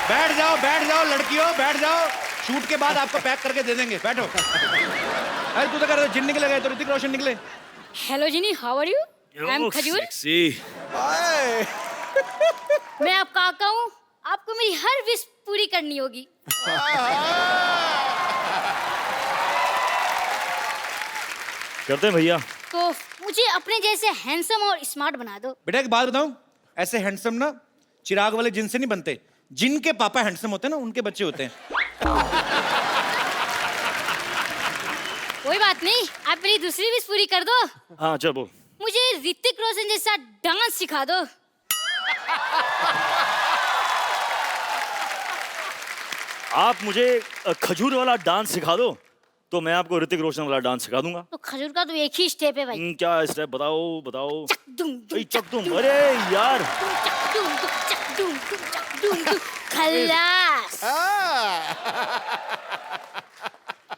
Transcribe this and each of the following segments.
बैठ जाओ लड़कियों, बैठ जाओ। शूट के बाद आपको पैक करके दे देंगे, बैठो। अरे तू तो कर जिन निकले गए तो ऋतिक रोशन निकले। Hello Genie, how are you? I am Khajoor. मैं आपका काका हूँ, आपको मेरी हर विश पूरी करनी होगी। करते हैं भैया। तो मुझे अपने जैसे हैंडसम और स्मार्ट बना दो। बेटा एक बात बताऊं, ऐसे हैंडसम ना चिराग वाले जिन से नहीं बनते, जिनके पापा हैंडसम होते हैं ना उनके बच्चे होते हैं। कोई बात नहीं, आप मेरी दूसरी विश पूरी कर दो। हाँ चल बोल। मुझे ऋतिक रोशन जैसा डांस सिखा दो। आप मुझे खजूर वाला डांस सिखा दो तो मैं आपको ऋतिक रोशन वाला डांस सिखा दूंगा। तो खजूर का तो एक ही स्टेप है भाई। क्या स्टेप बताओ बताओ। दुम चक तुम, अरे यार खल्लास।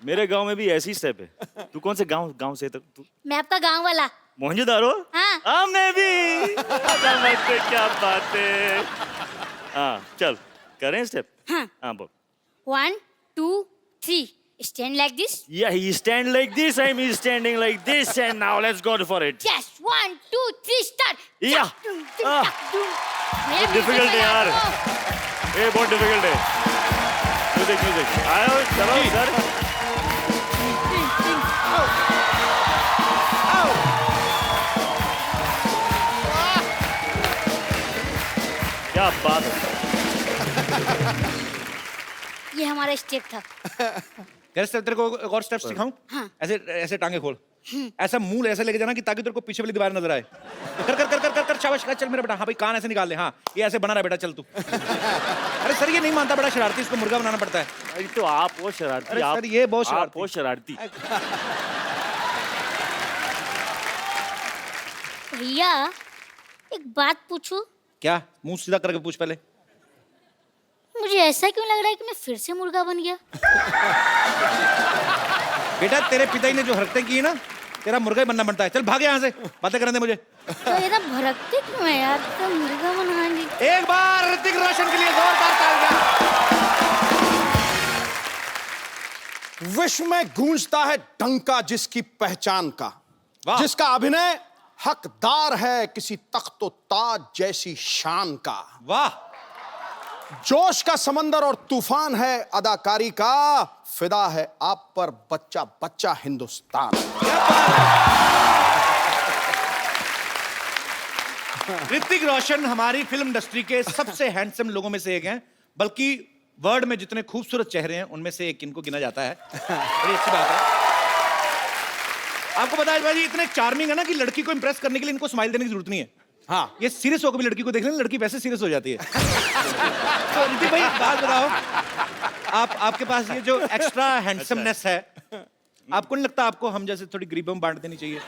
मेरे गांव में भी ऐसी स्टेप है। तू कौन से गांव से तू? मैं आपका गांव वाला। मोहनजोदारो? हाँ। मैं भी। क्या बात है। हाँ चल करें स्टेप। हाँ बोल। 1 2 3 stand like this. Yeah, he stand like this, I'm standing like this, and now let's go for it. Yes, 1 2 3 start. Yeah. Difficult है यार। ये बहुत difficult है। म्यूजिक आयो चलो सर। क्या बात है। ये हमारा स्टेप था। तेरे को एक और स्टेप सिखाऊं? हाँ। ऐसे ऐसे टांगे खोल, ऐसा मुंह ऐसे लेके जाना कि ताकि तेरे को पीछे वाली दीवार नजर आए। कर कर कर कर कर कर शाबाश, चल मेरा बेटा। हाँ भाई कान ऐसे निकाल ले। हाँ ये ऐसे बना रहा बेटा, चल तू। अरे सर ये नहीं मानता, बड़ा शरारती, इसको मुर्गा बनाना पड़ता है। तो आप वो शरारती। अरे सर ये बहुत शरारती। आप वो शरारती। भैया एक बात पूछूं? क्या? मुंह सीधा करके पूछ पहले। मुझे ऐसा क्यों लग रहा है कि मैं फिर से मुर्गा बन गया? बेटा तेरे पिताजी ने जो हरकतें की ना, तेरा मुर्गा ही बनना बनता है। चल भाग यहाँ से, बातें करने दे मुझे। तो ये ना भड़कते क्यों है यार? तो मुर्गा बनाएंगे। एक बार ऋतिक रोशन के लिए जोरदार तालियां। विश्व में गूंजता है डंका जिसकी पहचान का, वाह। जिसका अभिनय हकदार है किसी तख्तो ताज जैसी शान का। वाह। जोश का समंदर और तूफान है अदाकारी का, फिदा है आप पर बच्चा बच्चा हिंदुस्तान। ऋतिक रोशन हमारी फिल्म इंडस्ट्री के सबसे हैंडसम लोगों में से एक हैं, बल्कि वर्ल्ड में जितने खूबसूरत चेहरे हैं उनमें से एक इनको गिना जाता है। बड़ी अच्छी बात है। आपको पता है भाई इतने चार्मिंग है ना कि लड़की को इंप्रेस करने के लिए इनको स्माइल देने की जरूरत नहीं है। हाँ ये सीरियस होकर भी लड़की को देख लें, लड़की वैसे सीरियस हो जाती है। तो ऋतिक भाई बात बताओ, आपके पास ये जो एक्स्ट्रा हैंडसमनेस है, आपको नहीं लगता आपको हम जैसे थोड़ी गरीबों में बांट देनी चाहिए?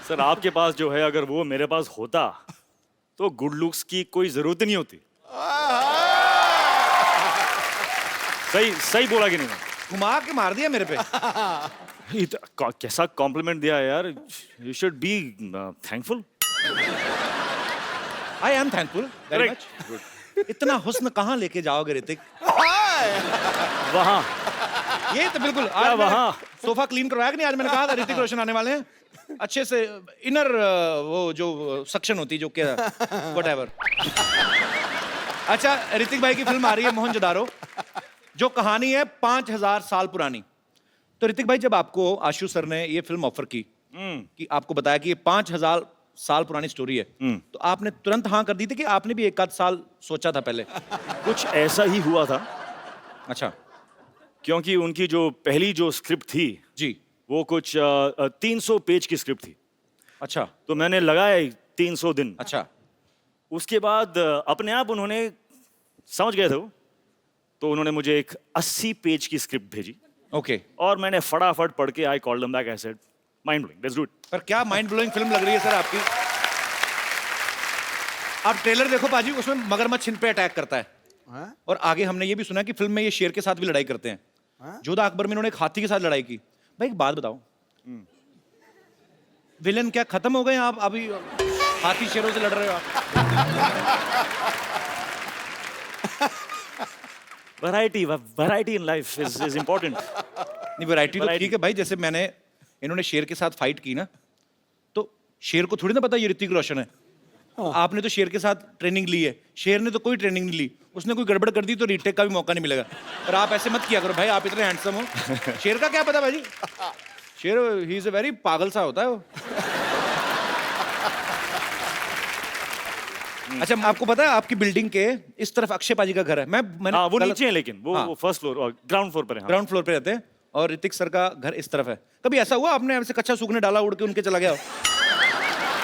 सर आपके पास जो है अगर वो मेरे पास होता तो गुड लुक्स की कोई जरूरत नहीं होती। सही बोला कि नहीं? घुमा के मार दिया मेरे पे। कैसा कॉम्प्लीमेंट दिया यार। You should be thankful. I am thankful very much. इतना हुस्न कहाँ लेके जाओगे ऋतिक? वहाँ। ये तो बिल्कुल क्या वहाँ? सोफा क्लीन करवाया कि नहीं? आज मैंने कहा था ऋतिक रोशन आने वाले हैं, अच्छे से इनर वो जो सक्शन होती जो क्या व्हाटएवर। अच्छा ऋतिक भाई की फिल्म आ रही है मोहनजोदारो, जो कहानी है 5000 साल पुरानी। तो ऋतिक भाई जब आपको आशु सर ने ये फिल्म ऑफर की कि आपको बताया कि ये 5000 साल पुरानी स्टोरी है, तो आपने तुरंत हाँ कर दी थी कि आपने भी एक आध साल सोचा था पहले? कुछ ऐसा ही हुआ था। अच्छा। क्योंकि उनकी जो पहली जो स्क्रिप्ट थी जी वो कुछ 300 पेज की स्क्रिप्ट थी। अच्छा। तो मैंने लगाए 300 दिन। अच्छा। उसके बाद अपने आप उन्होंने समझ गए थे वो, तो उन्होंने मुझे एक 80 पेज की स्क्रिप्ट भेजी। ओके। और मैंने फटाफट पढ़ के I called them back, I said mind blowing, let's do it. पर क्या माइंड ब्लोइंग फिल्म लग रही है सर आपकी। आप ट्रेलर देखो पाजी, उसमें मगरमच्छ छिन पे अटैक करता है। और आगे हमने ये भी सुना कि फिल्म में ये शेर के साथ भी लड़ाई करते हैं। जोधा अकबर में इन्होंने एक हाथी के साथ लड़ाई की। भाई एक बात बताओ, विलन क्या खत्म हो गए आप? अभी हाथी शेरों से लड़ रहे हो आप? Variety in life is important. नहीं, वैरायटी तो ठीक है भाई। जैसे मैंने इन्होंने शेर के साथ फाइट की ना, तो शेर को थोड़ी ना पता ये ऋतिक रोशन है। आपने तो शेर के साथ ट्रेनिंग ली है, शेर ने तो कोई ट्रेनिंग नहीं ली। उसने कोई गड़बड़ कर दी तो रीटेक का भी मौका नहीं मिलेगा। पर आप ऐसे मत किया करो भाई, आप इतने हैंडसम हो। शेर का क्या पता भाई, शेर ही इज अ वेरी पागल सा होता है वो। अच्छा, आपको पता है आपकी बिल्डिंग के इस तरफ अक्षय पाजी का घर है। मैंने हाँ, वो नीचे है, लेकिन हाँ। वो फर्स्ट फ्लोर और ग्राउंड फ्लोर पर है। हाँ। ग्राउंड फ्लोर पे रहते हैं और ऋतिक सर का घर इस तरफ है। कभी ऐसा हुआ आपने ऐसे कच्चा सूखने डाला, उड़ के उनके चला गया हो?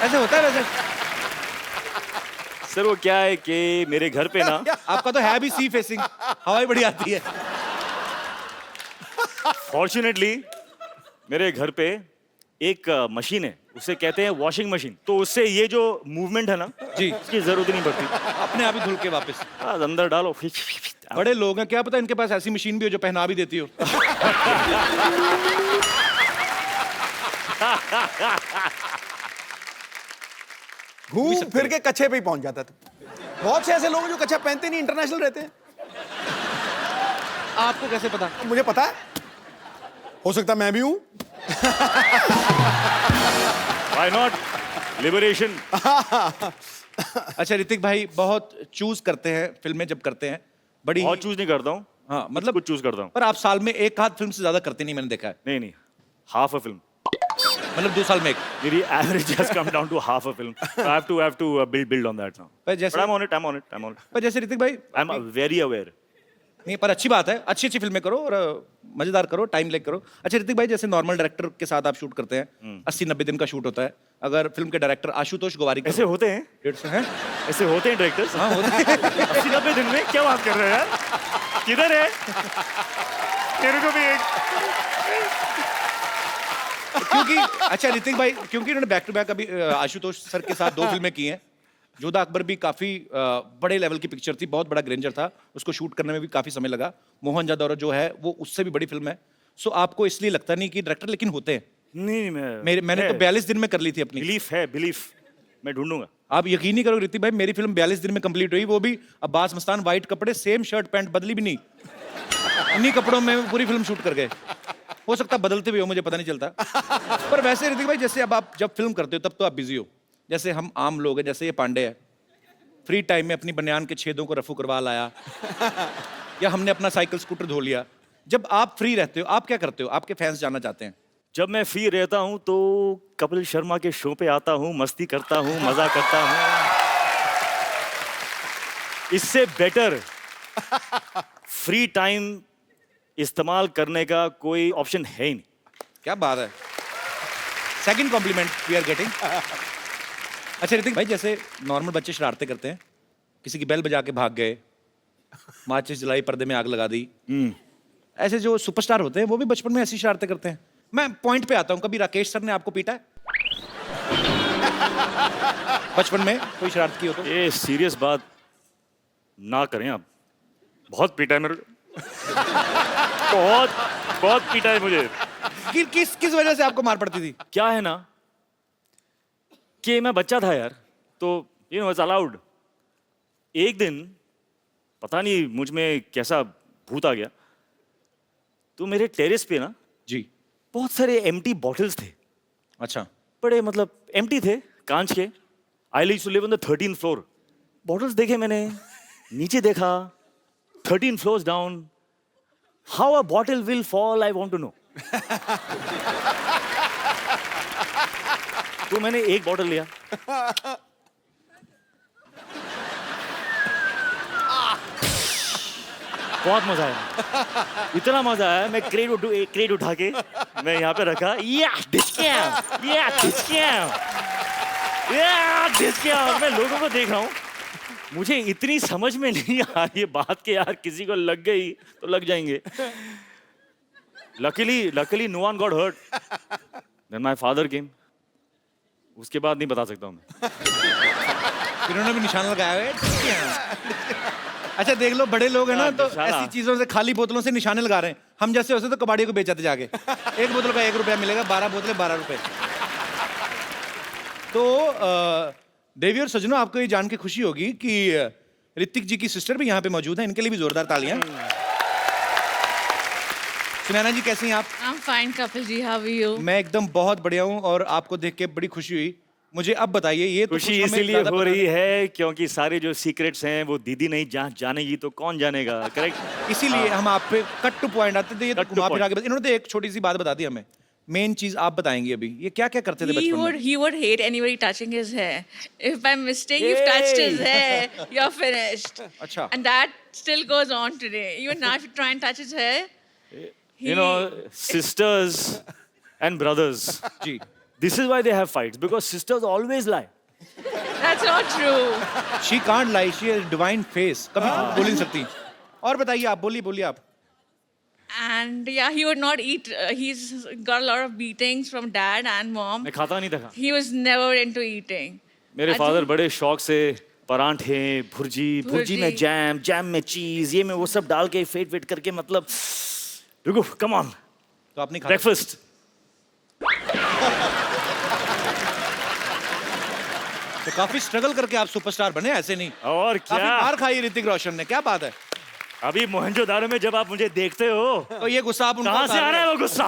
ऐसे होता है वैसे? सर वो क्या है कि मेरे घर पे ना आपका तो है भी सी फेसिंग, हवाई बड़ी आती है। फॉर्चुनेटली मेरे घर पे एक मशीन है, उसे कहते हैं वॉशिंग मशीन। तो उससे ये जो मूवमेंट है ना जी, उसकी जरूरत ही नहीं पड़ती। अपने आप ही धुल के वापस। बस अंदर डालो। बड़े लोग हैं, क्या पता इनके पास ऐसी मशीन भी हो जो पहना भी देती हो। घूम फिर के कच्छे पे ही पहुंच जाता था। बहुत से ऐसे लोग हैं जो कच्छा पहनते नहीं, इंटरनेशनल रहते हैं। आपको कैसे पता? मुझे पता है, हो सकता मैं भी हूं। Why not? Liberation. अच्छा ऋतिक भाई, बहुत चूज करते हैं फिल्में जब करते हैं, बड़ी बहुत चूज नहीं करता हूँ। हाँ, मतलब कुछ चूज करता हूँ। पर आप साल में एक आध फिल्म से ज्यादा करते नहीं, मैंने देखा है। नहीं, हाफ अ फिल्म। मतलब 2 साल में एक। मेरी average has come down to half a film. So I have to build on that now. पर जैसे But I'm on it. पर जैसे ऋतिक भाई, I'm very aware. नहीं पर अच्छी बात है, अच्छी अच्छी फिल्में करो और मजेदार करो, टाइम लेके करो। अच्छा ऋतिक भाई, जैसे नॉर्मल डायरेक्टर के साथ आप शूट करते हैं, 80-90 दिन का शूट होता है। अगर फिल्म के डायरेक्टर आशुतोष गोवारी ऐसे होते हैं? 150 हैं? ऐसे होते हैं डायरेक्टर्स? हाँ होते हैं। 80-90 दिन में क्या बात कर रहे हैं यार? किधर है? मेरे को भी एक। क्योंकि अच्छा ऋतिक भाई, क्योंकि इन्होंने बैक टू बैक अभी आशुतोष सर के साथ 2 फिल्में की हैं। जोधा अकबर भी काफी बड़े लेवल की पिक्चर थी, बहुत बड़ा ग्रेंजर था, उसको शूट करने में भी काफी समय लगा। मोहनजोदड़ो जो है वो उससे भी बड़ी फिल्म है। सो आपको इसलिए लगता नहीं कि डायरेक्टर लेकिन होते हैं? नहीं, मैंने तो 42 दिन में कर ली थी अपनी। बिलीफ मैं ढूंढूंगा। आप यकीन नहीं करोगे ऋतिक भाई, मेरी फिल्म 42 दिन में कंप्लीट हुई, वो भी अब्बास मस्तान व्हाइट कपड़े, सेम शर्ट पैंट, बदली भी नहीं। इन्हीं कपड़ों में पूरी फिल्म शूट कर गए। हो सकता है बदलते भी हो, मुझे पता नहीं चलता। पर वैसे ऋतिक भाई, जैसे अब आप जब फिल्म करते हो तब तो आप बिजी हो, जैसे हम आम लोग हैं, जैसे ये पांडे है, फ्री टाइम में अपनी बनियान के छेदों को रफू करवा लाया, या हमने अपना साइकिल स्कूटर धो लिया। जब आप फ्री रहते हो आप क्या करते हो? आपके फैंस जानना चाहते हैं। जब मैं फ्री रहता हूँ तो कपिल शर्मा के शो पे आता हूँ, मस्ती करता हूँ, मजा करता हूँ। इससे बेटर फ्री टाइम इस्तेमाल करने का कोई ऑप्शन है ही नहीं। क्या बात है, second compliment we are getting. अच्छा ऋतिक भाई, जैसे नॉर्मल बच्चे शरारतें करते हैं, किसी की बेल बजा के भाग गए, माचिस जलाई, पर्दे में आग लगा दी, ऐसे जो सुपरस्टार होते हैं वो भी बचपन में ऐसी शरारतें करते हैं। मैं पॉइंट पे आता हूँ, कभी राकेश सर ने आपको पीटा है बचपन में? कोई शरारत की हो तो? ये सीरियस बात ना करें आप। बहुत पीटा है मेरे को। बहुत पीटा है मुझे। किस वजह से आपको मार पड़ती थी? क्या है ना कि मैं बच्चा था यार, तो इट्स अलाउड। एक दिन पता नहीं मुझ में कैसा भूत आ गया, तो मेरे टेरेस पे ना जी बहुत सारे एम्प्टी बॉटल्स थे। अच्छा, बड़े मतलब एम्प्टी थे, कांच के। I used to live on the 13th floor. Bottles देखे मैंने, नीचे देखा, 13 floors down. How a bottle will fall, I want to know. तो मैंने एक बॉटल लिया, बहुत मजा आया, इतना मजा आया। मैं क्रेट उठा के मैं यहाँ पे रखा, मैं लोगों को देख रहा हूँ। मुझे इतनी समझ में नहीं आ रही है बात के यार, किसी को लग गई तो लग जाएंगे। Luckily no one got hurt. Then my father came. उसके बाद नहीं बता सकता हूँ मैं। इन्होंने भी निशान लगाया है। अच्छा देख लो, बड़े लोग हैं ना तो ऐसी चीजों से, खाली बोतलों से निशाने लगा रहे हैं। हम जैसे होते तो कबाड़ी को बेचाते जाके। एक बोतल का 1 रुपया मिलेगा, 12 बोतलें 12 रुपए। तो देवी और सजनों, आपको ये जान के खुशी होगी कि ऋतिक जी की सिस्टर भी यहाँ पे मौजूद है। इनके लिए भी जोरदार तालियां। सुनैना जी कैसी हैं आप? I'm fine, Kapil ji. How are you? मैं एकदम बहुत बढ़िया हूँ और आपको देख के बड़ी खुशी हुई। मुझे अब बताइए, ये तो खुशी कुछ हमें इसीलिए ज़्यादा हो पता रही नहीं। है क्योंकि सारे जो सीक्रेट्स हैं वो दीदी नहीं जानेगी तो कौन जानेगा, करेक्ट? इसीलिए हम आप पे कट टू पॉइंट आते थे। ये तो Cut to घुमा फिरा point. के इन्होंने तो एक छोटी सी बात बता दी हमें। मेन चीज आप बताएंगी अभी, ये क्या क्या करते थे बचपन में? He would hate anybody touching his hair. If by mistake you've touched his hair, you're finished. अच्छा। And that still goes on today. Even now, if you try and touch his hair, You know, sisters and brothers. जी, This is why they have fights because sisters always lie. that's not true. She can't lie, she has divine face, कभी बोल नहीं सकती। और बताइए आप, बोलिए आप। And yeah, he would not eat. He's got a lot of beatings from dad and mom. मैं खाता नहीं था। He was never into eating. मेरे I फादर think- बड़े शौक से परांठे, भुर्जी में जैम में चीज, ये में वो सब डाल के फेट करके, मतलब रुको, कम ऑन, तो आपने खा ब्रेकफास्ट। तो काफी स्ट्रगल करके आप सुपरस्टार बने, ऐसे नहीं। और काफी क्या, मार खाई ऋतिक रोशन ने, क्या बात है। अभी मोहनजोदारो में जब आप मुझे देखते हो, तो ये गुस्सा आप उनको कहाँ से उतार आ रहा रहे है हो। वो गुस्सा?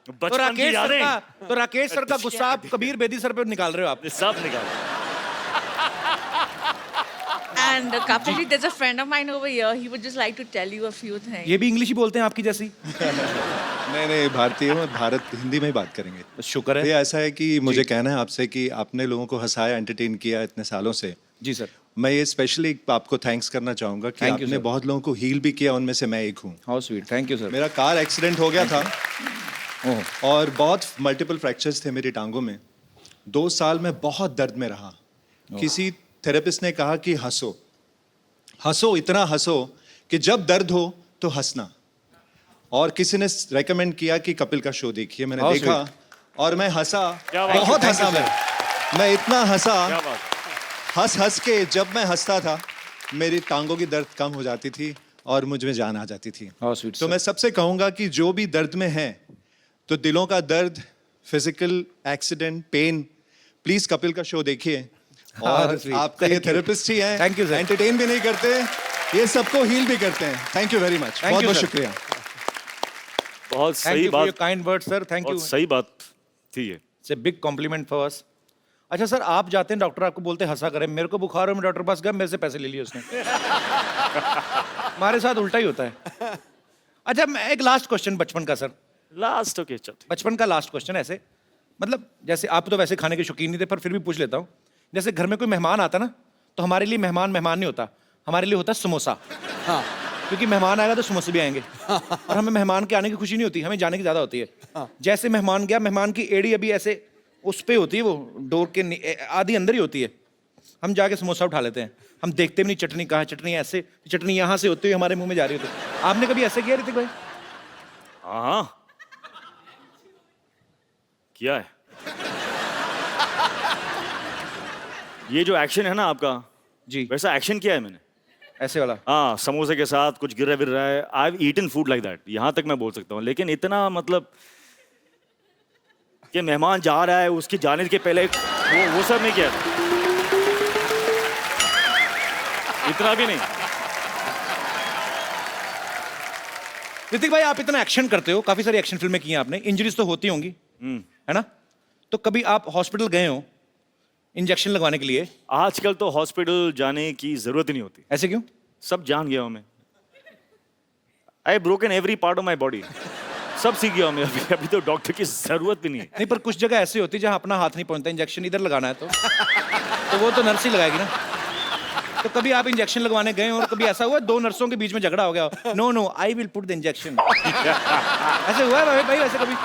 तो बचपन की राकेश सर यादें का तो राकेश सर का गुस्सा आप कबीर बेदी सर पे निकाल रहे हो आप। सब निकाल। And Kapil ji, there's a friend of mine over here. He would just like to tell you a few things. ये भी इंग्लिश ही बोलते हैं आपकी जैसी? नहीं भारतीय हूँ, भारत हिंदी में ही बात करेंगे। शुक्र ये है। ऐसा है कि मुझे कहना है आपसे कि आपने लोगों को हंसाया, एंटरटेन किया इतने सालों से। जी सर। मैं ये स्पेशली आपको थैंक्स करना चाहूँगा कि Thank you, आपने sir. बहुत लोगों को हील भी किया, उनमें से मैं एक हूँ। How sweet, thank you sir. मेरा कार एक्सीडेंट हो गया था ओह, और बहुत मल्टीपल फ्रैक्चर्स थे मेरी टांगों में। 2 साल में बहुत दर्द में रहा। किसी थेरेपिस्ट ने कहा कि हंसो, इतना हंसो कि जब दर्द हो तो हंसना। और किसी ने रेकमेंड किया कि कपिल का शो देखिए, मैंने How देखा और मैं हंसा, क्या बात। बहुत Thank you, हंसा मैं इतना हंसा, क्या बात? हंस के जब मैं हंसता था मेरी टांगों की दर्द कम हो जाती थी और मुझ में जान आ जाती थी। हाउ स्वीट तो मैं सबसे कहूंगा कि जो भी दर्द में है, तो दिलों का दर्द, physical accident, pain, please Kapil का शो देखिए। और sweet. आपका ये Thank you. थेरेपिस्ट ही है, Thank you, sir. एंटरटेन भी नहीं करते, ये सबको हील भी करते हैं। Thank you very much, you, बहुत बहुत sir. शुक्रिया। बहुत थैंक सही यू फॉर योर बात, kind word sir, thank you. बहुत सही बात थी ये। It's a big complement for us. अच्छा सर, आप जाते हैं डॉक्टर आपको बोलते हैं हंसा करें, मेरे को बुखार हो मैं डॉक्टर के पास गया, मेरे से पैसे ले लिए उसने। हमारे साथ उल्टा ही होता है। अच्छा, मैं एक लास्ट क्वेश्चन बचपन का सर, लास्ट ओके, चल। बचपन का लास्ट क्वेश्चन ऐसे, मतलब जैसे आप तो वैसे खाने के शौकीन नहीं थे पर फिर भी पूछ लेता हूँ। जैसे घर में कोई मेहमान आता ना, तो हमारे लिए मेहमान नहीं होता, हमारे लिए होता है समोसा। हाँ क्योंकि मेहमान आएगा तो समोसे भी आएंगे और हमें मेहमान के आने की खुशी नहीं होती, हमें जाने की ज्यादा होती है। जैसे मेहमान गया, मेहमान की एड़ी अभी ऐसे उस पे होती है, वो डोर के आधी अंदर ही होती है, हम जाके समोसा उठा लेते हैं, हम देखते भी नहीं चटनी कहाँ, चटनी ऐसे, चटनी यहाँ से होती है हमारे मुंह में जा रही होती है। आपने कभी ऐसे किया ऋतिक भाई? हाँ, किया है। ये जो एक्शन है ना आपका, जी, वैसा एक्शन किया है मैंने। ऐसे वाला। हाँ, समोसे के साथ कुछ गिर रहा है। I have eaten food like that, यहाँ तक मैं बोल सकता हूँ। लेकिन इतना मतलब कि मेहमान जा रहा है, उसके जाने के पहले वो सब नहीं किया, इतना भी नहीं। ऋतिक भाई, आप इतना एक्शन करते हो, काफी सारी एक्शन फिल्में की हैं आपने, इंजरीज तो होती होंगी, है ना? तो कभी आप हॉस्पिटल गए हो इंजेक्शन लगवाने के लिए? आजकल तो हॉस्पिटल जाने की जरूरत ही नहीं होती, ऐसे क्यों? सब जान गया हूं मैं। I broken every part of my body, सब सीख गया हूं मैं। अभी तो डॉक्टर की जरूरत भी नहीं है। नहीं, पर कुछ जगह ऐसी होती है जहां अपना हाथ नहीं पहुंचता, इंजेक्शन इधर लगाना है तो वो तो नर्स ही लगाएगी ना। तो कभी आप इंजेक्शन लगवाने गए हो और कभी ऐसा हुआ 2 नर्सों के बीच में झगड़ा हो गया, no I will put the injection, ऐसे हुआ है भाई वैसे कभी?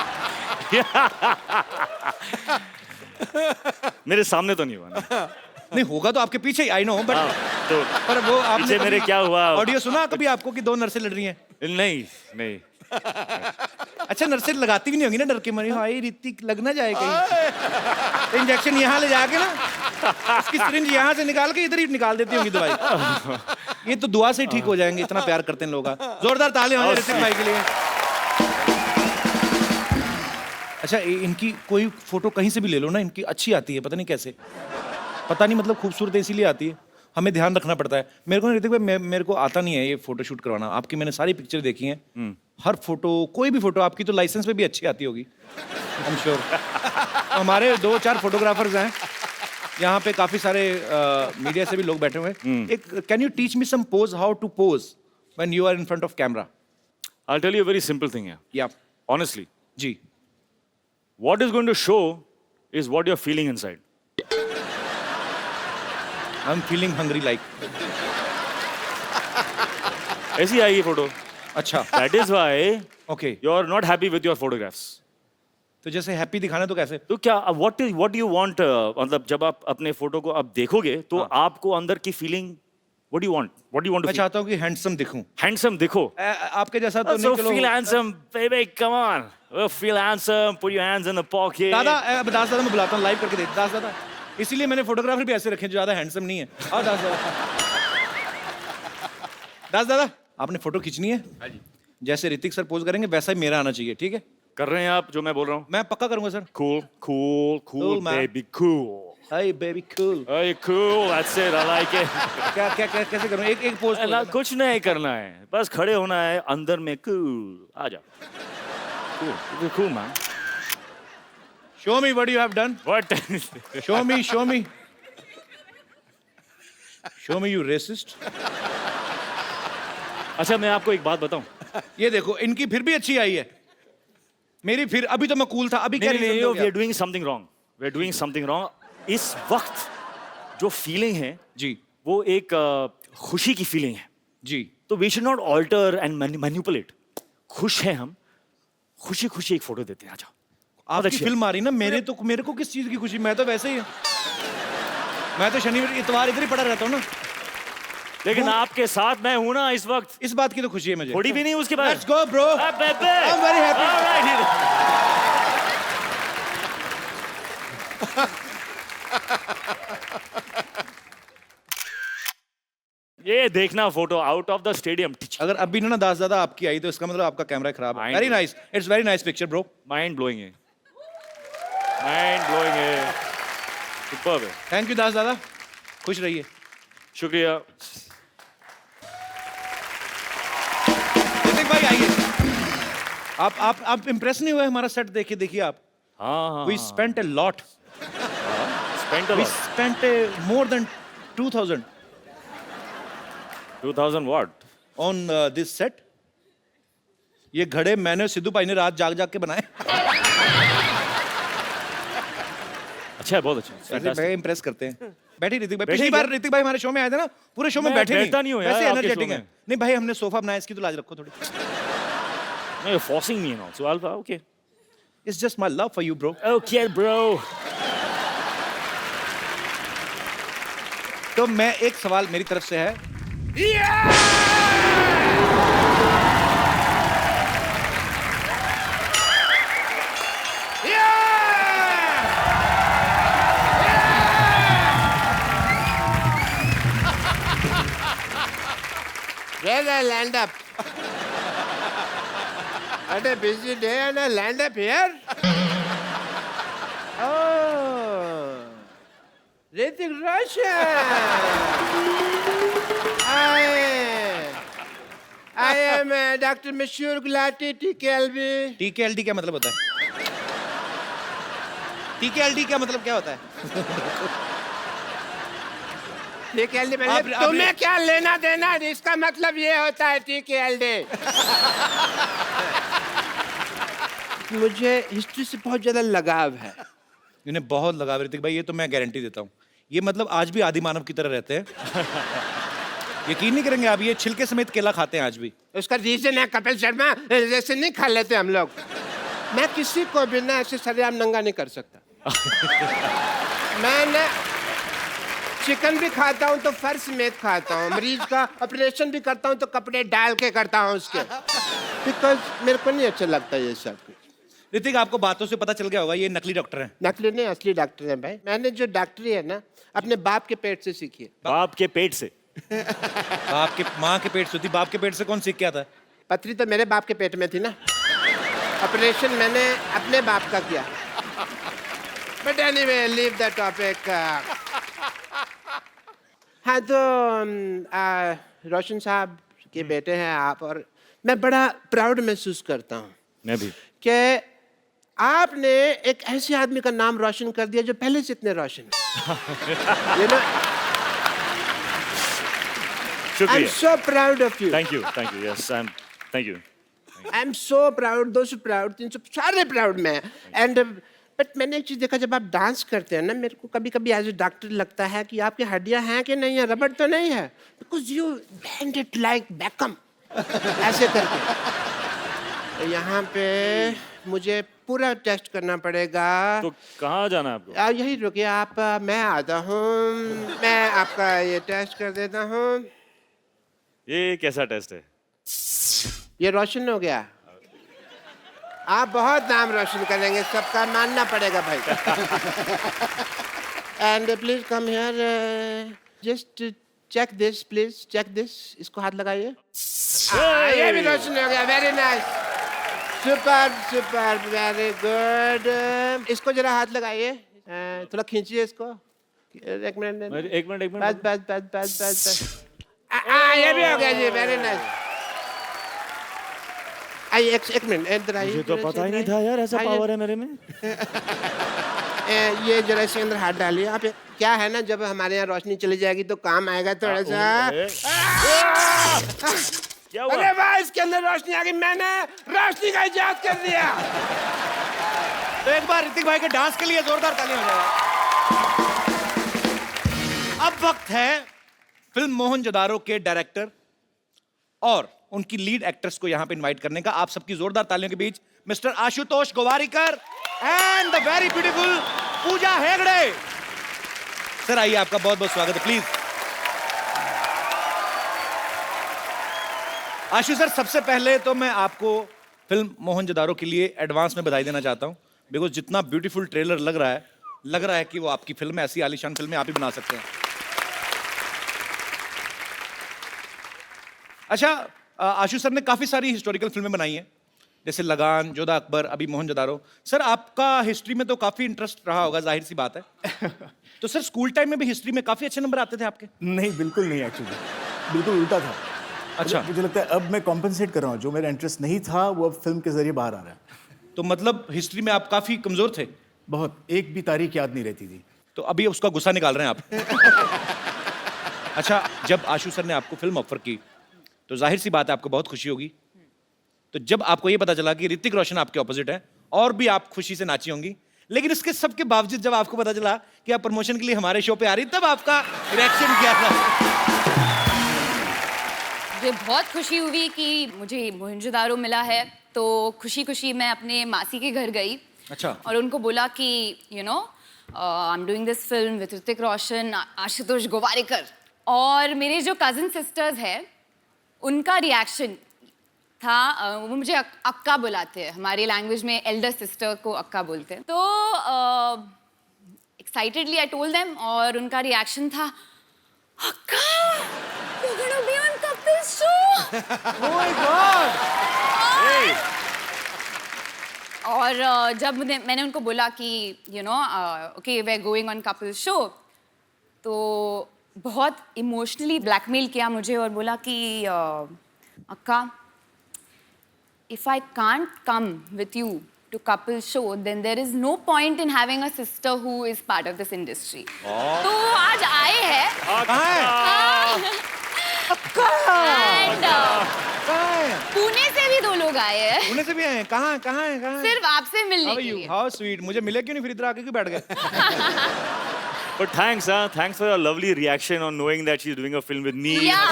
मेरे सामने तो नहीं हुआ ना। नहीं होगा तो आपके पीछे, आई नो, बट तो पर वो आपने पीछे मेरे क्या हुआ? ऑडियो सुना कभी आपको कि 2 नर्सें लड़ रही हैं? नहीं। अच्छा, नर्सें लगाती भी नहीं होंगी ना डर के मारे, हाय ऋतिक लग ना जाए कहीं, तो इंजेक्शन यहाँ ले जाके ना उसकी सिरिंज यहाँ से निकाल के इधर ही निकाल देती होंगी दवाई। ये तो दुआ से ही ठीक हो जाएंगे, इतना प्यार करते हैं लोग। जोरदार ताली हो जाए ऋतिक भाई के लिए। अच्छा, इनकी कोई फोटो कहीं से भी ले लो ना, इनकी अच्छी आती है, पता नहीं कैसे, पता नहीं मतलब खूबसूरत है इसीलिए आती है। हमें ध्यान रखना पड़ता है। मेरे को ना ऋतिक भाई मेरे को आता नहीं है ये फोटो शूट करवाना। आपकी मैंने सारी पिक्चर देखी हैं, हर फोटो, कोई भी फोटो आपकी तो लाइसेंस पे भी अच्छी आती होगी, आई एम श्योर। हमारे 2-4 फोटोग्राफर्स हैं यहाँ पे, काफी सारे मीडिया से भी लोग बैठे हुए हैं। एक can you teach me some pose, how to pose when you are in front of camera? I'll tell you a very simple thing here. या Honestly, जी, what is going to show is what you're feeling inside. I am feeling hungry like. ऐसी आएगी photo. अच्छा, That is why okay. you're not happy with your photographs. तो जैसे happy दिखाना तो कैसे? तो क्या what do you want? मतलब जब आप अपने फोटो को आप देखोगे तो आपको अंदर की feeling what do you want? What do you want to मैं feel? चाहता हूँ कि हैंडसम दिखूं। Handsome दिखो। आपके जैसा तो So नहीं, चलो। feel handsome, baby. Come on. Feel handsome. Put your hands in the pocket. दादा, अब दास दादा मैं बुलाता हूँ, लाइव करके दे दास दादा। इसीलिए मैंने फोटोग्राफर भी ऐसे रखे जो ज्यादा हैंडसम नहीं है। आओ दास दादा। दास दादा, आपने फोटो खींचनी है? हाँ जी। जैसे ऋतिक सर पोज करेंगे वैसा ही मेरा आना चाहिए, ठीक है? कर रहे हैं आप जो मैं बोल रहा हूँ? मैं पक्का करूंगा sir. Cool, cool, cool, Cool, man. baby, cool. Hi baby cool. Hey, cool. That's it. I like it. क्या क्या क्या कैसे करूं? एक पोज। ना कुछ नहीं करना है, बस खड़े होना है अंदर में। Cool. आ जाओ। Cool, cool, man. Show me what you have done. What? Show me, show me, show me, you racist. अच्छा मैं आपको एक बात बताऊं। ये देखो, इनकी फिर भी अच्छी आई है, मेरी फिर, अभी तो मैं कूल था, अभी क्या नहीं reason नहीं, दोगे we are आप? doing something wrong. We are doing something wrong. इस वक्त जो फीलिंग है जी वो एक खुशी की फीलिंग है। जी, तो we should not alter and manipulate. खुश हैं हम, खुशी खुशी एक फोटो देते हैं। आ जाओ। आपकी अच्छी है। फिल्म आ रही ना, मेरे को किस चीज की खुशी? मैं तो वैसे ही हूँ, मैं तो शनिवार इतवार इधर ही पड़ा रहता हूँ ना। लेकिन आपके साथ मैं हूं ना इस वक्त। इस बात की तो खुशी है मुझे। थोड़ी भी नहीं उसके बाद। Let's go bro, I'm very happy. ये देखना photo out of the stadium. अगर अभी ना दास दादा आपकी आई तो इसका मतलब आपका कैमरा खराब है। Mind very nice, it's very nice picture bro. Mind blowing है, माइंड ब्लोइंग है, सुपर्ब है। थैंक यू दास दादा, खुश रहिए। शुक्रिया। ऋतिक भाई आइए। आप इम्प्रेस नहीं हुए हमारा सेट देखे? देखिए आप, हाँ we spent a lot, spent we spent more than 2000 what? On this set. ये घड़े मैंने और सिद्धू भाई ने रात जाग जाग के बनाए। अच्छा है, बहुत अच्छा। ऋतिक भाई इम्प्रेस करते हैं। बैठिए ऋतिक भाई, बैठिए पिछली क्या? बार ऋतिक भाई हमारे शो में आए थे ना, पूरे शो में मैं बैठे बैठता नहीं हूँ यार वैसे आपके एनर्जेटिक शो हैं। में। नहीं भाई, हमने सोफा बनाया, इसकी तो लाज रखो थोड़ी। No, you're forcing me now. So I'll okay. It's just my love for you bro. Okay, bro. तो मैं, एक सवाल मेरी तरफ से है। Where I land up? What a busy day and I land up here? Oh, Hrithik Roshan. I am Dr. Mashur Gulati, TKLB. TKLD क्या मतलब होता है? TKLD क्या मतलब क्या होता है? TKLD आप- मतलब आप- तुम्हें क्या लेना देना? इसका मतलब ये होता है TKLD. मुझे हिस्ट्री से बहुत ज्यादा लगाव है। इन्हें बहुत लगा ऋतिक भाई, ये तो मैं गारंटी देता हूँ। ये मतलब आज भी आदि मानव की तरह रहते हैं। यकीन नहीं करेंगे आप, ये छिलके समेत केला खाते हैं आज भी। उसका रीजन है कपिल शर्मा, जैसे नहीं खा लेते हम लोग। मैं किसी को भी ना ऐसे सरेआम नंगा नहीं कर सकता। मैं ना चिकन भी खाता हूँ तो फर्श समेत खाता हूँ। मरीज का ऑपरेशन भी करता हूँ तो कपड़े डाल के करता हूँ उसके, बिकॉज मेरे को नहीं अच्छा लगता ये सब कुछ। ऋतिक, आपको बातों से पता चल गया होगा ये नकली डॉक्टर हैं। नकली नहीं, असली डॉक्टर है भाई। मैंने जो डॉक्टरी है ना अपने बाप के पेट से सीखी है। बाप के पेट से? बाप के, माँ के पेट से होती, बाप के पेट से कौन सीख के आता है? पथरी तो मेरे बाप के पेट में थी ना, ऑपरेशन मैंने अपने बाप का किया। But anyway, leave the topic. हाँ तो रोशन साहब के बेटे हैं आप, और मैं बड़ा प्राउड महसूस करता हूँ मैं भी। कि आपने एक ऐसे आदमी का नाम रोशन कर दिया जो पहले से इतने रोशन you know, I'm शुक्रिया। so proud of you. Thank you, yes, thank you. I'm so proud, those who proud, तीन सब सारे proud मैं। And बट मैंने एक चीज देखा, जब आप डांस करते हैं ना, मेरे को कभी कभी एज ए डॉक्टर लगता है कि आपकी हड्डियां हैं कि नहीं है, रबड़ तो नहीं है, because you band it like Beckham ऐसे करके। तो यहाँ पे मुझे पूरा टेस्ट करना पड़ेगा। तो कहाँ जाना है आपको? यही रुकिए आप, मैं आता हूँ, मैं आपका ये टेस्ट कर देता हूँ। ये कैसा टेस्ट है? ये रोशन हो गया, आप बहुत नाम रोशन करेंगे, सबका मानना पड़ेगा भाई। And please come here, just check this, please check this, इसको हाथ लगाइए। ये भी रोशन हो गया, very nice, super super, very good. इसको जरा हाथ लगाइए, थोड़ा खींचिए इसको, एक मिनट, एक मिनट बस बस बस बस बस बस। ये भी हो गया जी, वेरी नाइस। आइए एक मिनट, इधर आइए। मुझे तो पता ही नहीं था यार, ऐसा पावर है मेरे में। ये जरा इसके अंदर हाथ डालिए आप। क्या है ना, जब हमारे यहाँ रोशनी चली जाएगी तो काम आएगा थोड़ा सा। क्या हुआ? अरे वाह, इसके अंदर रोशनी आ गई, मैंने रोशनी का इजाद कर दिया। तो एक बार ऋतिक भाई के डांस के लिए जोरदार तालियां हो जाए। अब वक्त है फिल्म मोहनजोदारो के डायरेक्टर और उनकी लीड एक्ट्रेस को यहां पे इनवाइट करने का। आप सबकी जोरदार तालियों के बीच Mr Ashutosh Gowariker and the very beautiful Pooja Hegde. Sir आइए, आपका बहुत बहुत स्वागत है, प्लीज। आशु सर, सबसे पहले तो मैं आपको फिल्म मोहनजोदारो के लिए एडवांस में बधाई देना चाहता हूं, बिकॉज जितना ब्यूटीफुल ट्रेलर लग रहा है कि वो आपकी फिल्म है। ऐसी आलीशान फिल्में आप ही बना सकते हैं। अच्छा, आशु सर ने काफी सारी हिस्टोरिकल फिल्में बनाई हैं, जैसे लगान, जोधा अकबर, अभी मोहनजोदारो। सर आपका हिस्ट्री में तो काफी इंटरेस्ट रहा होगा, जाहिर सी बात है। तो सर स्कूल टाइम में भी हिस्ट्री में काफी अच्छे नंबर आते थे आपके? नहीं, बिल्कुल नहीं, एक्चुअली बिल्कुल उल्टा था। अच्छा, मुझे लगता है अब मैं कॉम्पेंसेट कर रहा हूँ, जो मेरा इंटरेस्ट नहीं था वो अब फिल्म के जरिए बाहर आ रहा है। तो मतलब हिस्ट्री में आप काफी कमजोर थे? बहुत, एक भी तारीख याद नहीं रहती थी। तो अभी उसका गुस्सा निकाल रहे हैं आप। अच्छा, जब आशु सर ने आपको फिल्म ऑफर की तो जाहिर सी बात है आपको बहुत खुशी होगी। तो जब आपको ये पता चला कि ऋतिक रोशन आपके ऑपोजिट है, और भी आप खुशी से नाची होंगी, लेकिन इसके सब के बावजूद जब आपको पता चला कि आप प्रमोशन के लिए हमारे शो पे आ रही, तब आपका रिएक्शन क्या था? मुझे बहुत खुशी हुई कि मुझे मोहनजोदारो मिला है, तो खुशी खुशी मैं अपने मासी के घर गई। अच्छा। और उनको बोला कि you know I am doing this film with Hrithik Roshan, Ashutosh Gowariker. और मेरे जो कजिन सिस्टर्स हैं, उनका रिएक्शन था, वो मुझे अक्का बुलाते हैं, हमारी लैंग्वेज में एल्डर सिस्टर को अक्का बोलते हैं। तो एक्साइटेडली आई टोल्ड देम, और उनका रिएक्शन था, अक्का, you're gonna be on Kapil's show! Oh my God! और जब मैंने उनको बोला कि you know okay we are going on Kapil's show, तो बहुत इमोशनली ब्लैकमेल किया मुझे और बोला कि अक्का, if I can't come with you to couples show, then there is no point in having a sister who is part of this industry. तो आज आए हैं। And पुणे से भी 2 लोग आए हैं। पुणे से भी आए हैं? कहाँ कहाँ है, कहाँ है? सिर्फ आपसे मिलने के लिए। How sweet. मुझे मिले क्यों नहीं, फिर इधर आके क्यों बैठ गए? But thanks, thanks for your lovely reaction on knowing that she's doing a film with me. Yeah.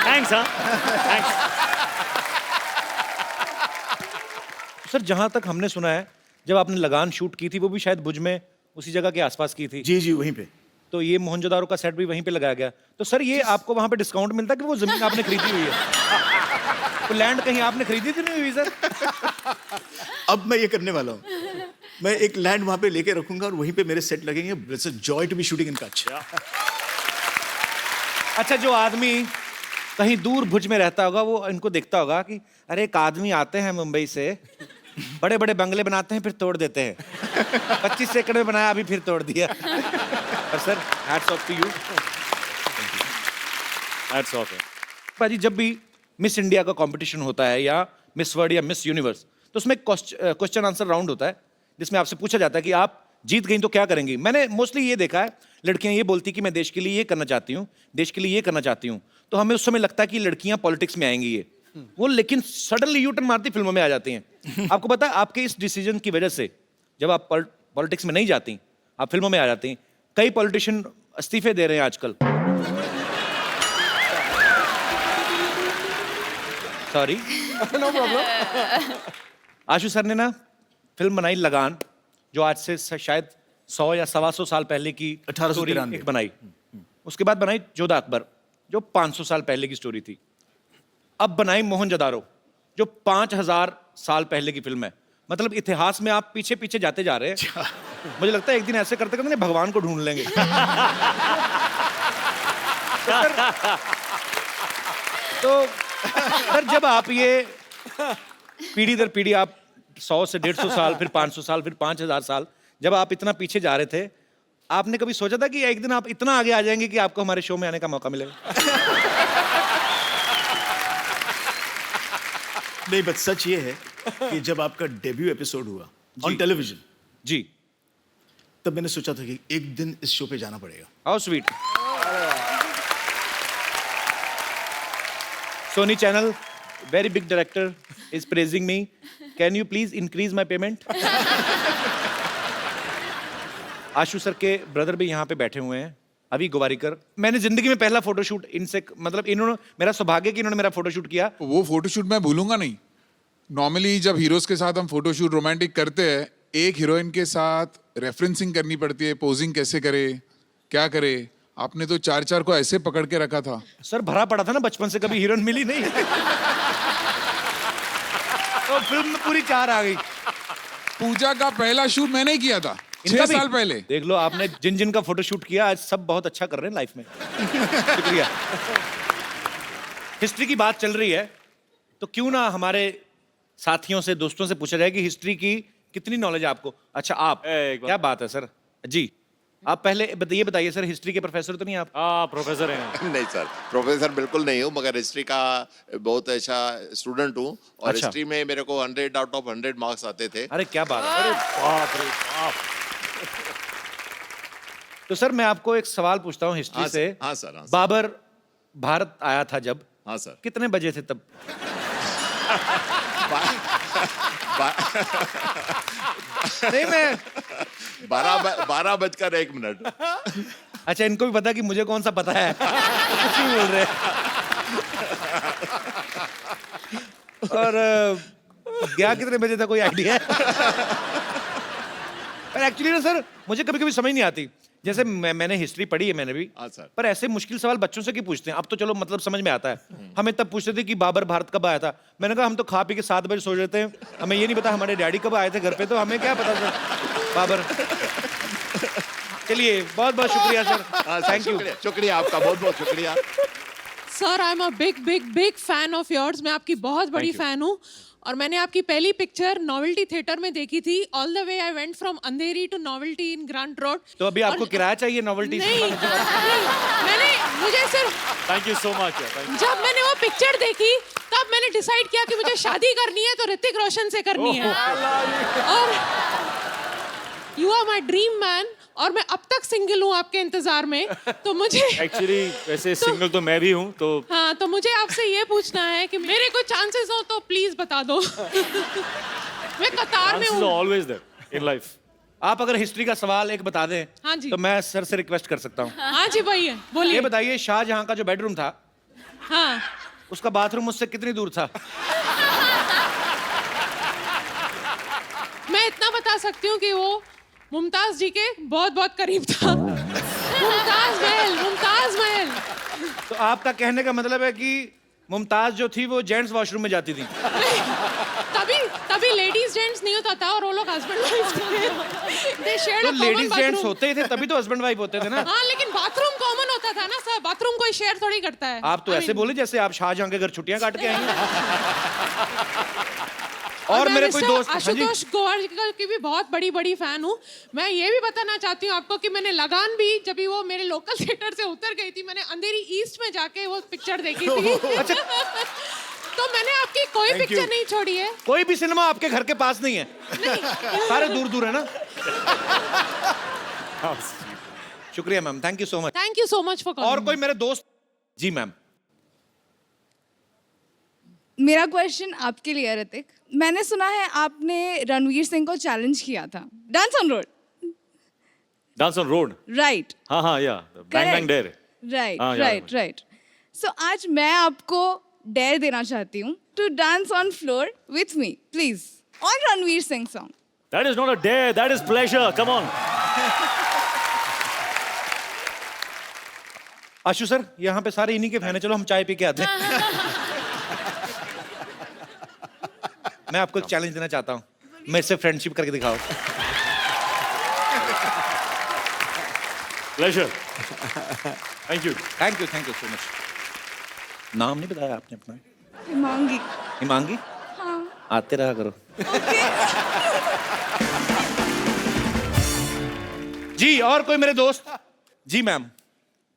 Thanks, thanks. Sir जहां तक हमने सुना है, जब आपने लगान शूट की थी वो भी शायद भुज में उसी जगह के आसपास की थी। जी जी, वहीं पे। तो ये मोहनजोदारो का सेट भी वहीं पे लगाया गया। तो सर ये आपको वहां पे डिस्काउंट मिलता कि वो जमीन आपने खरीदी हुई है? तो लैंड कहीं आपने खरीदी थी नहीं हुई सर? अब मैं ये करने वाला हूँ, मैं एक लैंड वहां पे लेके रखूंगा और वहीं पे मेरे सेट लगेंगे। It's a joy to be shooting in Kutch. अच्छा, जो आदमी कहीं दूर भुज में रहता होगा वो इनको देखता होगा कि अरे एक आदमी आते हैं मुंबई से, बड़े बड़े बंगले बनाते हैं फिर तोड़ देते हैं। 25 एकड़ में बनाया, अभी फिर तोड़ दिया। पर sir hats off to you. Hats off. पाजी जब भी मिस इंडिया का कंपटीशन होता है या मिस वर्ल्ड या मिस यूनिवर्स तो उसमें क्वेश्चन आंसर राउंड होता है जिसमें आपसे पूछा जाता है कि आप जीत गई तो क्या करेंगी। मैंने मोस्टली ये देखा है लड़कियां ये बोलती कि मैं देश के लिए ये करना चाहती हूँ, देश के लिए ये करना चाहती हूँ, तो हमें उस समय लगता है कि लड़कियां पॉलिटिक्स में आएंगी ये वो, लेकिन सडनली यू टर्न मारती फिल्मों में आ जाती हैं। आपको पता है आपके इस डिसीजन की वजह से जब आप पॉलिटिक्स में नहीं जाती आप फिल्मों में आ जाती, कई पॉलिटिशियन इस्तीफे दे रहे हैं आजकल। Sorry, no problem. Ashu sir ने ना फिल्म बनाई लगान, जो आज से शायद 100 या 125 साल पहले की 1893 एक बनाई। उसके बाद बनाई जोधा अकबर जो 500 साल पहले की स्टोरी थी। अब बनाई मोहनजोदारो जो 5000 साल पहले की फिल्म है। मतलब इतिहास में आप पीछे पीछे जाते जा रहे हैं। मुझे लगता है एक दिन ऐसे करते करते भगवान को ढूंढ लेंगे। तो सर जब आप ये पीढ़ी दर पीढ़ी आप 100 से 150 साल फिर 500 साल फिर 5000 साल जब आप इतना पीछे जा रहे थे, आपने कभी सोचा था कि एक दिन आप इतना आगे आ जाएंगे कि आपको हमारे शो में आने का मौका मिलेगा? नहीं, बस सच ये है कि जब आपका डेब्यू एपिसोड हुआ ऑन टेलीविजन जी, तब मैंने सोचा था कि एक दिन इस शो पे जाना पड़ेगा। How sweet. Sony channel, very big director is praising me. Can you please increase my payment? Ashu sir के ब्रदर भी यहाँ पे बैठे हुए हैं, अभी गोवारीकर। मैंने जिंदगी में पहला फोटोशूट इनसे, मतलब इन्होंने, मेरा सौभाग्य कि इन्होंने मेरा फोटोशूट किया। वो फोटोशूट मैं भूलूंगा नहीं। नॉर्मली जब हीरोज के साथ हम फोटोशूट रोमांटिक करते हैं, एक हीरोइन के साथ रेफरेंसिंग करनी पड़ती है, पोजिंग कैसे करे, क्या करे। आपने तो 4 को ऐसे पकड़ के रखा था। सर भरा पड़ा था ना बचपन से, कभी हीरोइन मिली नहीं। तो फिल्म में पूरी 4 आ गई। पूजा का पहला शूट मैंने ही किया था 6 साल पहले। देख लो आपने जिन जिन का फोटोशूट किया, आज सब बहुत अच्छा कर रहे हैं लाइफ में। शुक्रिया। हिस्ट्री की बात चल रही है तो क्यों ना हमारे साथियों से, दोस्तों से पूछा जाए कि हिस्ट्री की कितनी नॉलेज है आपको। अच्छा आप, क्या बात है सर जी, आप पहले ये बताइए सर, हिस्ट्री के प्रोफेसर तो नहीं आप? प्रोफेसर हैं। नहीं सर, प्रोफेसर बिल्कुल नहीं हूँ, मगर हिस्ट्री का बहुत अच्छा स्टूडेंट हूँ। और अच्छा। हिस्ट्री में मेरे को 100 आउट ऑफ 100 मार्क्स आते थे। अरे क्या बात है, अरे बाप रे बाप। तो सर मैं आपको एक सवाल पूछता हूँ हिस्ट्री से। हाँ सर, हाँ सर। बाबर भारत आया था जब, हाँ सर। कितने बजे थे तब? नहीं मैं 12:01। अच्छा, इनको भी पता कि मुझे कौन सा पता है। कुछ नहीं बोल रहे। और गया कितने बजे था, कोई आइडिया है? पर एक्चुअली ना सर मुझे कभी कभी समझ नहीं आती। जैसे मैंने हिस्ट्री पढ़ी है, मैंने भी, पर ऐसे मुश्किल सवाल बच्चों से क्यों पूछते हैं? अब तो चलो मतलब समझ में आता है। हमें तब पूछते थे कि बाबर भारत कब आया था। मैंने कहा हम तो खा पी के 7 बजे सो जाते हैं, हमें ये नहीं पता हमारे डैडी कब आए थे घर पे, तो हमें क्या पता सर बाबर। चलिए बहुत बहुत शुक्रिया सर, थैंक यू। शुक्रिया आपका, बहुत बहुत शुक्रिया। Sir I am a big fan of yours. मैं आपकी बहुत बड़ी फैन हूँ और मैंने आपकी पहली पिक्चर नॉवेल्टी थिएटर में देखी थी। All the way I went from Andheri to Novelty in Grant Road. तो अभी आपको किराया चाहिए नॉवेल्टी? नहीं, मैंने मुझे सिर्फ थैंक यू सो मच। जब मैंने वो पिक्चर देखी तब मैंने डिसाइड किया कि मुझे शादी करनी है तो ऋतिक रोशन से करनी है। और you are my dream man और मैं अब तक सिंगल हूँ आपके इंतजार में, तो मुझे एक्चुअली वैसे सिंगल तो मैं भी हूँ, तो हाँ, तो मुझे आपसे ये पूछना है कि मेरे कोई चांसेस हो तो प्लीज बता दो। मैं कतार में हूँ। Always there in life. आप अगर हिस्ट्री का सवाल एक बता दें, हाँ जी। तो मैं सर से रिक्वेस्ट कर सकता हूँ। हाँ जी भैया बोलिए। ये बताइए शाहजहां का जो बेडरूम था, हाँ, उसका बाथरूम मुझसे कितनी दूर था? मैं इतना बता सकती हूँ कि वो मुमताज जी के बहुत बहुत करीब था। मुमताज महल। तो आपका कहने का मतलब है कि मुमताज जो थी वो जेंट्स वॉशरूम में जाती थी? तभी लेडीज जेंट्स नहीं होता था और वो लोग हस्बैंड वाइफ थे। They shared तो a common ladies gents bathroom। होते ही थे, तभी तो हस्बैंड वाइफ होते थे ना। हाँ, लेकिन बाथरूम कॉमन होता था ना सर, बाथरूम कोई शेयर थोड़ी करता है। आप तो ऐसे बोले जैसे आप शाहजहां के घर छुट्टियां काट के आई हैं। और मैं मेरे कोई मिस्टर दोस्त, हाँ जी। आशुतोष गोवारिकर की भी बहुत बड़ी फैन हूँ। मैं ये भी बताना चाहती हूँ आपको कि मैंने लगान भी, जब भी वो मेरे लोकल थिएटर से उतर गई थी, मैंने अंधेरी ईस्ट में जाके वो पिक्चर देखी थी। तो मैंने आपकी कोई पिक्चर नहीं छोड़ी है। कोई भी सिनेमा आपके घर के पास नहीं है, सारे दूर दूर है ना। शुक्रिया ma'am, thank you so much. Thank you so much for और कोई मेरे दोस्त? जी मैम। मेरा क्वेश्चन आपके लिए है ऋतिक। मैंने सुना है आपने रणवीर सिंह को चैलेंज किया था dance on road. Dance on road, right हाँ या बैंग बैंग डेयर। राइट हाँ, याद है राइट राइट। सो आज मैं आपको डेयर देना चाहती हूँ to dance on floor with me please on Ranveer Singh song. That is not a dare, that is pleasure. Come on. Ashu sir, यहाँ पे सारे इन्हीं के फैन हैं, चलो हम चाय पी के आते हैं। मैं आपको एक चैलेंज देना चाहता हूँ, मेरे से फ्रेंडशिप करके दिखाओ। Pleasure. Thank you. Thank you so much. नाम नहीं बताया आपने अपना? हिमांगी। हिमांगी? हाँ। आते रहा करो। जी, और कोई मेरे दोस्त? जी मैम।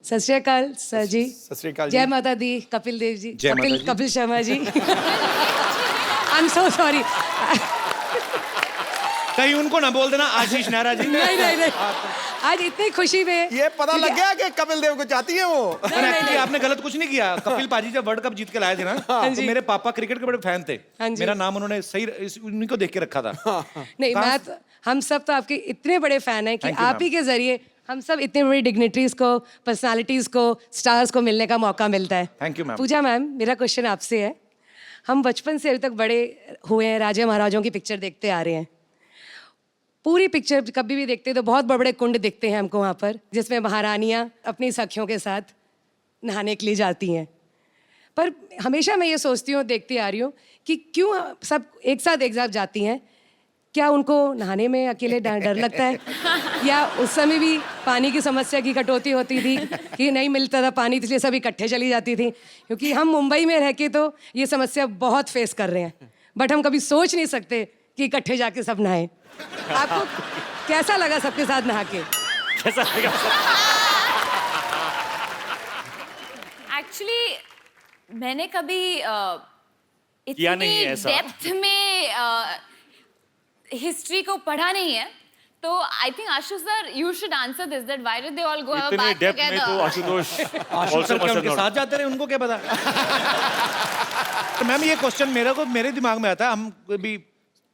सत श्री अकाल सर जी। सत श्री अकाल जी। जय माता दी कपिल देव जी। जय माता दी। Kapil Sharma ji. I am so sorry. कहीं उनको ना बोल देना आशीष नेहरा जी। नहीं। आज इतनी खुशी में ये पता लग गया कि कपिल देव को चाहती है वो। पर एक्चुअली आपने गलत कुछ नहीं किया। कपिल पाजी जब वर्ल्ड कप जीत के लाए थे ना, तो मेरे पापा क्रिकेट के बड़े फैन थे। मेरा नाम उन्होंने सही उन्हीं को देख के रखा था। नहीं, मैं तो, हम सब तो आपके इतने बड़े फैन हैं कि आप ही के जरिए हम सब इतने बड़ी डिग्निटरीज को, पर्सनालिटीज को, स्टार्स को मिलने का मौका मिलता है। Thank you ma'am. Pooja ma'am, मेरा क्वेश्चन आपसे है। हम बचपन से अभी तक बड़े हुए हैं, राजा महाराजाओं की पिक्चर देखते आ रहे हैं। पूरी पिक्चर कभी भी देखते हैं तो बहुत बड़े बड़े कुंड दिखते हैं हमको वहाँ पर, जिसमें महारानियाँ अपनी सखियों के साथ नहाने के लिए जाती हैं। पर हमेशा मैं ये सोचती हूँ, देखती आ रही हूँ कि क्यों सब एक साथ जाती हैं। क्या उनको नहाने में अकेले डर लगता है, या उस समय भी पानी की समस्या की कटौती होती थी कि नहीं मिलता था पानी, इसलिए सब इकट्ठे चली जाती थी? क्योंकि हम मुंबई में रह के तो ये समस्या बहुत फेस कर रहे हैं, बट हम कभी सोच नहीं सकते कि इकट्ठे जाके सब नहाएं। आपको कैसा लगा सबके साथ नहा के? कैसा लगा? एक्चुअली मैंने कभी किया नहीं इतनी ऐसा। डेप्थ में हिस्ट्री को पढ़ा नहीं है, तो I think Ashu sir you should answer this, that why did they all go have a इतने बाथ डेप्थ में तो टुगेदर? आशुतोष आशु सर क्या उनके साथ जाते रहे, उनको क्या पता? तो मैम ये क्वेश्चन मेरे दिमाग में आता है। हम भी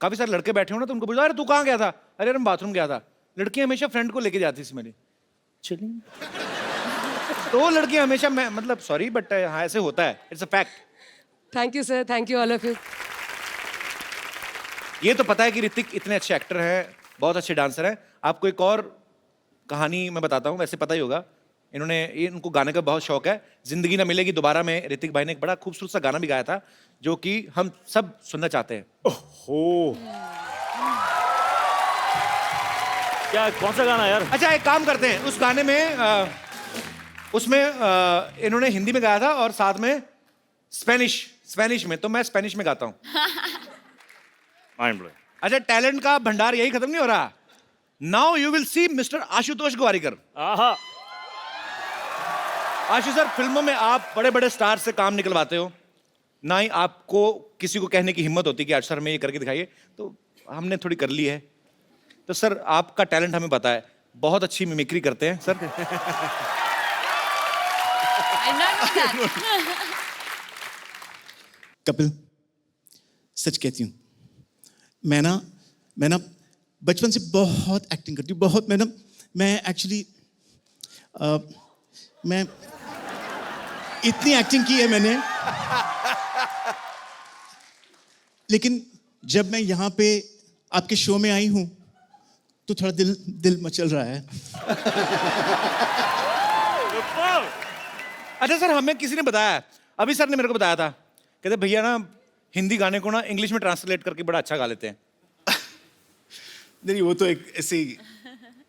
काफी सारे लड़के बैठे हो ना, तो उनको पूछा, अरे तू कहाँ गया था? अरे मैं बाथरूम गया था। लड़कियां हमेशा फ्रेंड को लेके जाती थी मेरी, चलिए। तो लड़कियां हमेशा, मैं मतलब सॉरी बट हाँ ऐसे होता है, it's a fact. Thank you sir, thank you all of you. ये तो पता है कि ऋतिक इतने अच्छे एक्टर हैं, बहुत अच्छे डांसर हैं। आपको एक और कहानी मैं बताता हूँ, वैसे पता ही होगा। इनको गाने का बहुत शौक है। जिंदगी ना मिलेगी दोबारा में ऋतिक भाई ने एक बड़ा खूबसूरत सा गाना भी गाया था, जो कि हम सब सुनना चाहते हैं। ओहो, क्या कौन सा गाना यार? अच्छा एक काम करते हैं, उस गाने में उसमें इन्होंने हिंदी में गाया था और साथ में स्पेनिश में, तो मैं स्पेनिश में गाता हूँ। Mind blowing. अच्छा, टैलेंट का भंडार यही खत्म नहीं हो रहा। Now you will see mister Ashutosh Gowariker. आहा। आशु सर, फिल्मों में आप बड़े बड़े स्टार से काम निकलवाते हो, ना ही आपको किसी को कहने की हिम्मत होती कि आज सर में ये करके दिखाइए, तो हमने थोड़ी कर ली है। तो सर आपका टैलेंट हमें पता है, बहुत अच्छी मिमिक्री करते हैं सर। कपिल, सच कहती हूँ, मैं ना बचपन से बहुत एक्टिंग करती हूँ, बहुत। मैं एक्चुअली मैं इतनी एक्टिंग की है मैंने, लेकिन जब मैं यहाँ पे आपके शो में आई हूँ तो थोड़ा दिल मचल रहा है। अच्छा सर, हमें किसी ने बताया, अभी सर ने मेरे को बताया था, कहते भैया ना हिंदी गाने को ना इंग्लिश में ट्रांसलेट करके बड़ा अच्छा गा लेते हैं। नहीं, वो तो एक ऐसे ही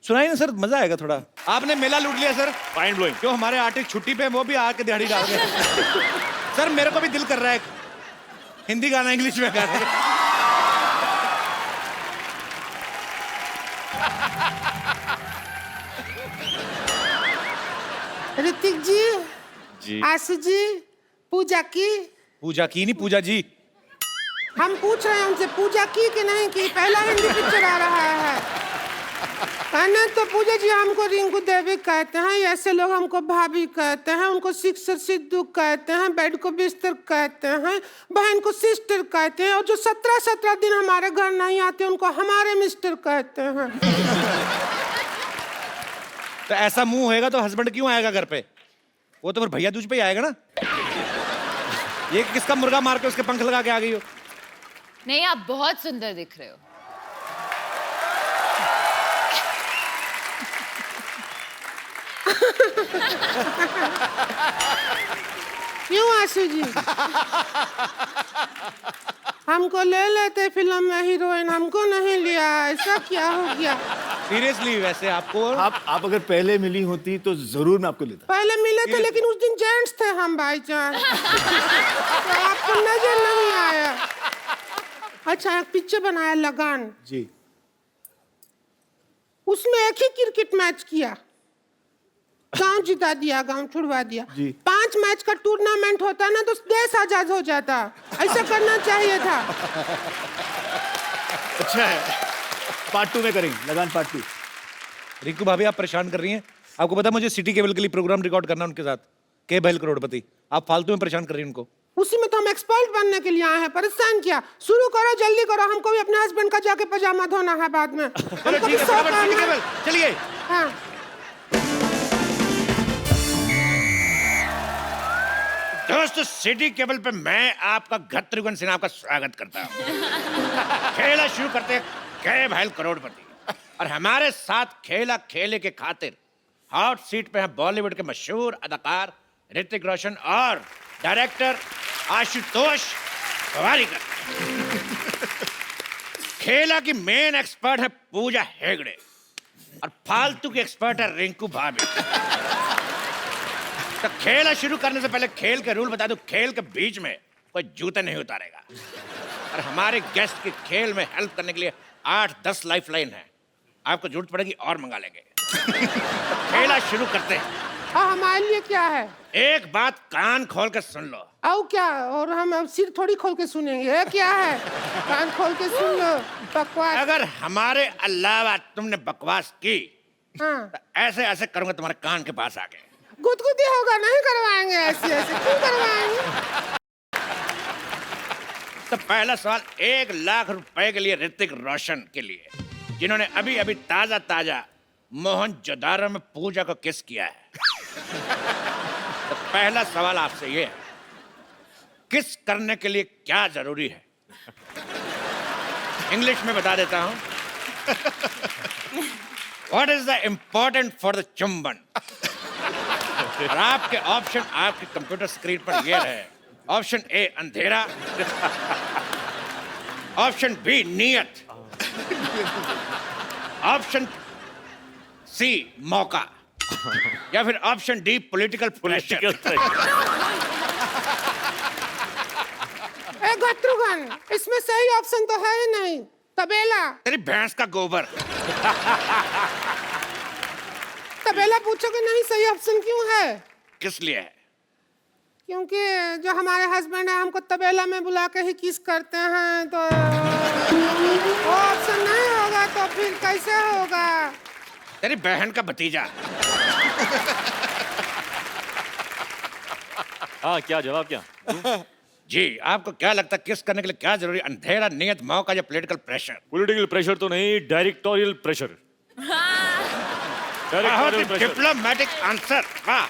सुनाइए ना सर, मजा आएगा थोड़ा। आपने मेला लूट लिया सर। Mind blowing. जो हमारे आर्टिस्ट छुट्टी पे वो भी आके दिहाड़ी डाल रहे हैं। सर मेरे को भी दिल कर रहा है हिंदी गाना इंग्लिश में गाने का। ऋतिक जी, जी आशु जी, पूजा की। पूजा की नहीं, पूजा जी। हम पूछ रहे हैं उनसे पूजा की कि नहीं की। पहला हिंदी पिक्चर आ रहा है। कहने तो पूजा जी हमको रिंकू देवी कहते हैं, ऐसे लोग हमको भाभी कहते हैं, उनको सिक्सर सिद्धू कहते हैं, बेड को बिस्तर कहते हैं, बहन को सिस्टर कहते हैं, और जो 17 दिन हमारे घर नहीं आते उनको हमारे मिस्टर कहते हैं। तो ऐसा मुंह होएगा तो हस्बैंड क्यों आएगा घर पे? वो तो फिर भैया दूज पे ही आएगा ना। ये किसका मुर्गा मार के उसके पंख लगा के आ गई हो? नहीं, आप बहुत सुंदर दिख रहे हो। क्यों आशु जी? हमको ले लेते फिल्म में हीरोइन, हमको नहीं लिया, ऐसा क्या हो गया? सीरियसली वैसे आपको आप अगर पहले मिली होती तो जरूर मैं आपको लेता। पहले मिले थे लेकिन उस दिन जेंट्स थे हम भाईजान, तो आपको नजर नहीं आया। अच्छा, एक पिक्चर बनाया लगान जी, उसमें एक ही क्रिकेट मैच किया, गांव जिता दिया, गांव छुड़वा दिया। जी। 5 मैच का टूर्नामेंट होता ना तो देश आजाद हो जाता। ऐसा करना चाहिए था। अच्छा है, पार्ट 2 में करेंगे, लगान पार्ट 2। रिंकू भाभी आप परेशान कर रही हैं। आपको पता है मुझे सिटी केबल के लिए प्रोग्राम रिकॉर्ड करना उनके साथ, के बैल करोड़पति। आप फालतू में परेशान कर रही हैं उनको। उसी में तो हम एक्सपर्ट बनने के लिए आए हैं, परेशान किया। शुरू करो, जल्दी करो, हमको भी अपने हस्बैंड का जाके पजामा धोना है बाद में। चलो ठीक है, फटाफट सिटी केबल चलिए। हाँ। दोस्तों, सिटी केबल पे मैं आपका गत्रुघ्न सिन्हा का स्वागत करता हूँ। खेला शुरू करते हैं के बैल करोड़पति, और हमारे साथ खेला खेले के खातिर हॉट सीट पे हैं बॉलीवुड के मशहूर अदाकार ऋतिक रोशन और डायरेक्टर आशुतोष गोवारिकर। खेला की मेन एक्सपर्ट है पूजा हेगड़े और फालतू की एक्सपर्ट है रिंकू भाभी। तो खेला शुरू करने से पहले खेल के रूल बता दूं, खेल के बीच में कोई जूते नहीं उतारेगा, और हमारे गेस्ट की खेल में हेल्प करने के लिए 8-10 लाइफलाइन है। आपको जरूरत पड़ेगी और मंगा लेंगे। तो खेला शुरू करते हैं। हाँ, हमारे लिए क्या है? एक बात कान खोल के सुन लो। आओ क्या? और हम अब सिर थोड़ी खोल के सुनेंगे। ये क्या है? कान खोल के सुन लो। बकवास। अगर हमारे अलावा तुमने बकवास की, हाँ। तो ऐसे ऐसे करूंगा तुम्हारे कान के पास आके। गुदगुदी होगा, नहीं करवाएंगे ऐसे ऐसे। क्यों करवाएंगे? तो पहला सवाल 1 लाख रुपए के लिए ऋतिक रोशन के लिए, जिन्होंने अभी अभी ताजा ताजा मोहनजोदारो में पूजा को किस किया है। तो पहला सवाल आपसे ये है, किस करने के लिए क्या जरूरी है? इंग्लिश में बता देता हूं। What is the important for the चुंबन? और आपके ऑप्शन आपके कंप्यूटर स्क्रीन पर ये रहे। ऑप्शन ए अंधेरा, ऑप्शन बी नियत, ऑप्शन सी मौका, या फिर ऑप्शन डी पॉलिटिकल प्रेशर। ए गत्रुघ्न, इसमें सही ऑप्शन तो है ही नहीं। तबेला। तेरी भैंस का गोबर। तबेला पूछोगे नहीं, सही ऑप्शन क्यों है? किस लिए है? क्योंकि जो हमारे हस्बैंड है हमको तबेला में बुला के ही किस करते हैं, तो वो ऑप्शन नहीं होगा तो फिर कैसे होगा? तेरी बहन का भतीजा। हाँ, क्या जवाब क्या? जी, आपको क्या लगता है किस करने के लिए क्या जरूरी? अंधेरा, नियत, मौका या पॉलिटिकल प्रेशर? पॉलिटिकल प्रेशर तो नहीं, डायरेक्टोरियल प्रेशर। बहुत ही डिप्लोमेटिक आंसर। वाह।